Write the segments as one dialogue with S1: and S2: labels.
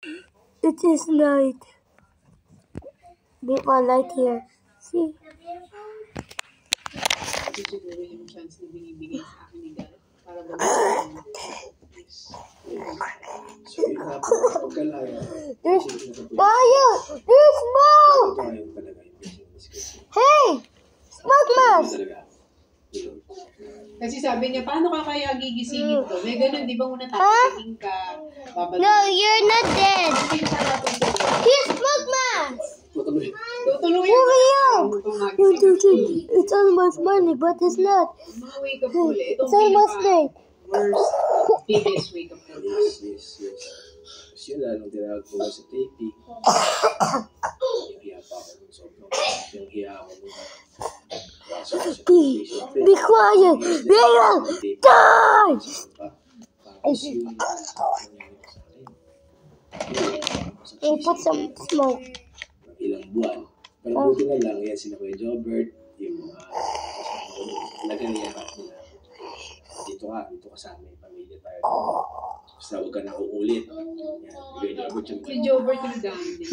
S1: It is night. Leave a light here. See? There's fire! There's smoke! Hey! Smoke mask!
S2: Kasi sabi niya, paano ka kaya gigisingin ko? May ganun, di ba muna tapatingin ka?
S1: No, you're not dead. Here's smoke mask!
S2: Tutuluyan
S1: Hurry up! 1, 2, 3. It's almost morning, but it's not.
S2: Wake up call eh.
S1: It's almost night.
S2: Worst, biggest wake up call.
S3: Yes. Kasi yun, nung tinawag ko sa taping, yung hiya pa ako nung sobrang, yung hiya ako nung
S1: Be quiet! We will die! I put some smoke.
S3: Ilang buwan. Pero buti na lang, yan sila Kuya Jobert, yung nagkaniya nila. Dito ka sa amin, pamilya tayo. Basta huwag ka na uulit. Kuya Jobert yung...
S2: Si Jobert yung daan din.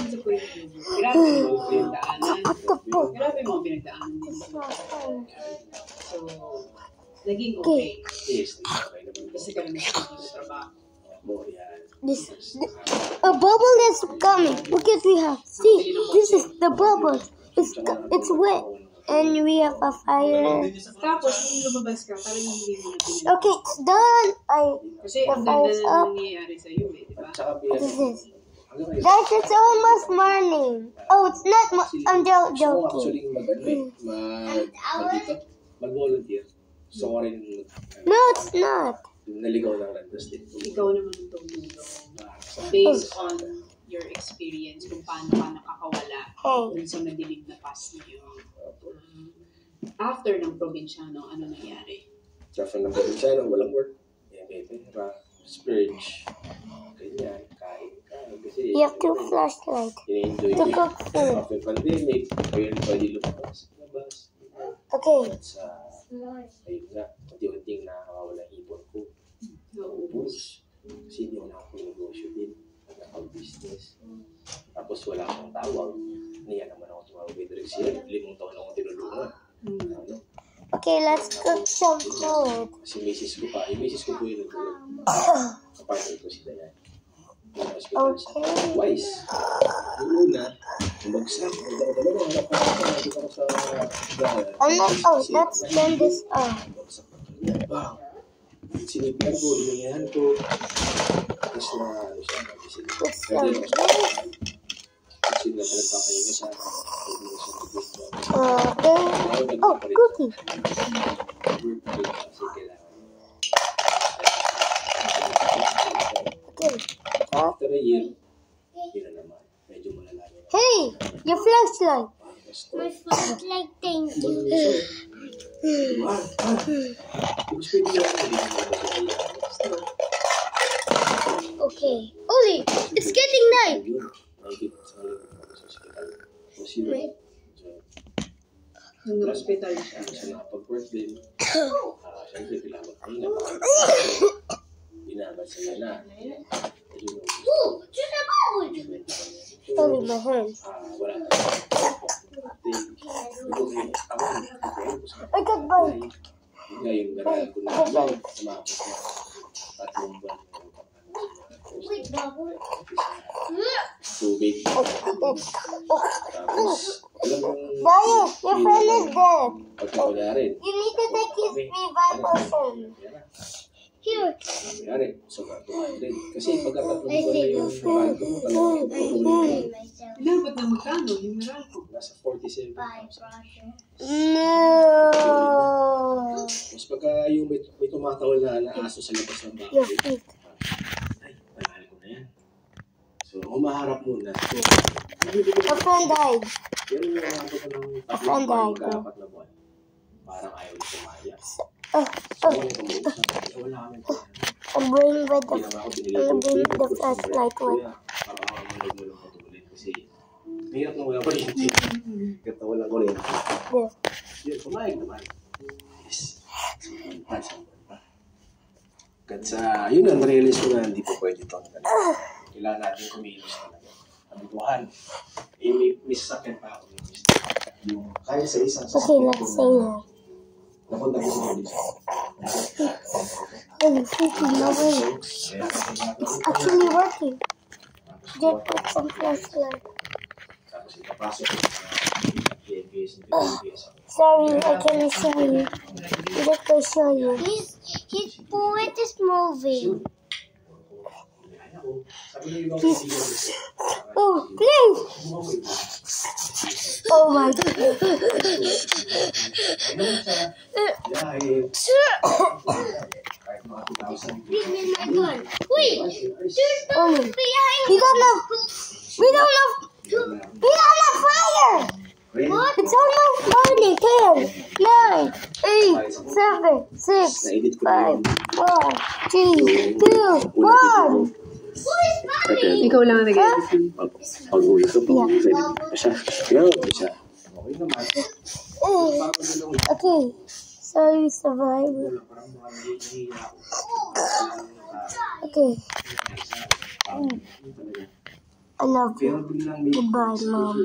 S2: Sa Kuya Jobert. Grabe mo pinagdaanan. Grabe mo pinagdaanan din. So, naging okay.
S3: Yes, okay naman.
S2: Kasi ka naman sa trabaho.
S1: A bubble is coming. Look at we have. See, this is the bubble. It's wet, and we have a fire.
S2: Tapos, nung lumabas ka, parang hindi mo na pinag-
S1: Okay, it's done.
S2: Kasi ang ganda na nangyayari sa'yo eh, di ba?
S1: What is this? Guys, it's almost morning. Oh, it's not. I'm joking.
S3: Actually, mag-volunteer. So, ko rin...
S1: No, it's not.
S3: Naligaw lang lang.
S2: Ikaw naman itong mundo. Based on your experience, kung paano ka nakakawala dun sa madilim na past niyo. After ng probinsyano, ano nangyari?
S3: After ng probinsyano, walang work. May pera, splurge. Ganyan, kain. Kasi...
S1: You have two flashlights to cook food.
S3: After pandemic, pwede lumabas.
S1: Okay.
S3: Ayun nga, unti-unting nakakawala ipon ko. Tapos, kasi hindi ko nakapag-negosyo din. Nakapag-business. Tapos wala akong tawag. Niya naman ako tumawag kay Direk siya. 5 taon akong tinulungan.
S1: Okay, let's cook some food.
S3: Kasi misis ko pa. Yung misis ko po yung nagulog. Kapartner ko si Dayan.
S1: Okay.
S3: Twice. Yung una, bumagsak.
S1: Let's turn this on.
S3: Wow. Sinipan ko, hiningahan ko. Tapos na, ano siya,
S1: It's some
S3: kasi na nagpapahinga siya.
S1: okay. Oh, cookie. Okay.
S3: After a year, yun na naman. Medyo malala.
S1: Hey, your flashlight.
S4: My flashlight thing.
S1: Okay. Oli, it's getting night.
S2: Nung hospital siya.
S3: Nakapag-work din. Siyempre, kailangan magpahinga. Binabad sa na.
S1: Only my hands.
S3: Wala na.
S1: I got bite.
S3: Ngayon, ganahan ko na sa mga tatlong buwan. Tubig. Tapos, alam mo,
S1: Ryan, your friend is dead.
S3: pagkakula rin.
S1: You need to take his revive potion. Here.
S3: Nangyari, sobrang tumahan rin. Kasi pagkatatlong buwan na yung mahal ko, talagang patuloy.
S2: Dapat na magkano yung Meralco?
S3: Nasa 47,000.
S1: No.
S3: Tapos pagka yung may tumatawal na aso sa labas ng bahay,
S1: Your feet.
S3: ay, mahal ko na yan. So, humaharap muna.
S1: A friend died.
S3: Pero yung mga ko ng
S1: Friend died.
S3: mag-apat na buwan, parang ayaw na sumaya.
S1: Oh,
S3: So, wala kami po.
S1: I'm bringing with the
S3: Ginawa ko, binigay ko
S1: the flashlight with.
S3: Para makakamulog mo lang patulin kasi hirap na wala kuryente. Hirap na wala kuryente.
S1: There.
S3: Yun, kumain. Yes. Hanggang sa, yun ang realize ko na hindi po pwede ito. kailangan natin kumilos talaga. Kabubuhan. May sasakyan pa ako. Yung kaya sa isang
S1: Okay, let's say that.
S3: napunta ko sa polis.
S1: Holy freaking no way. It's actually working. Just put some flashlight.
S3: Tapos ipapasok ko sa PNPS.
S1: Sorry, I cannot show you. Just to show you.
S4: His foot is moving.
S1: Oh, please! Oh my God.
S4: Give me my gun. Wait, there's
S1: Oh,
S4: no behind
S1: we don't know. We don't know. We don't know fire.
S4: What?
S1: It's almost morning. 10, 9, 8, 7, 6, 5, 4, 3, 2, 1.
S4: Who is coming?
S2: Ikaw lang ang nag-edit.
S3: Pag-uwi ka pa. Siya. Siya. Okay naman.
S1: Okay, so we survived. Okay. I love you. Goodbye, Mom.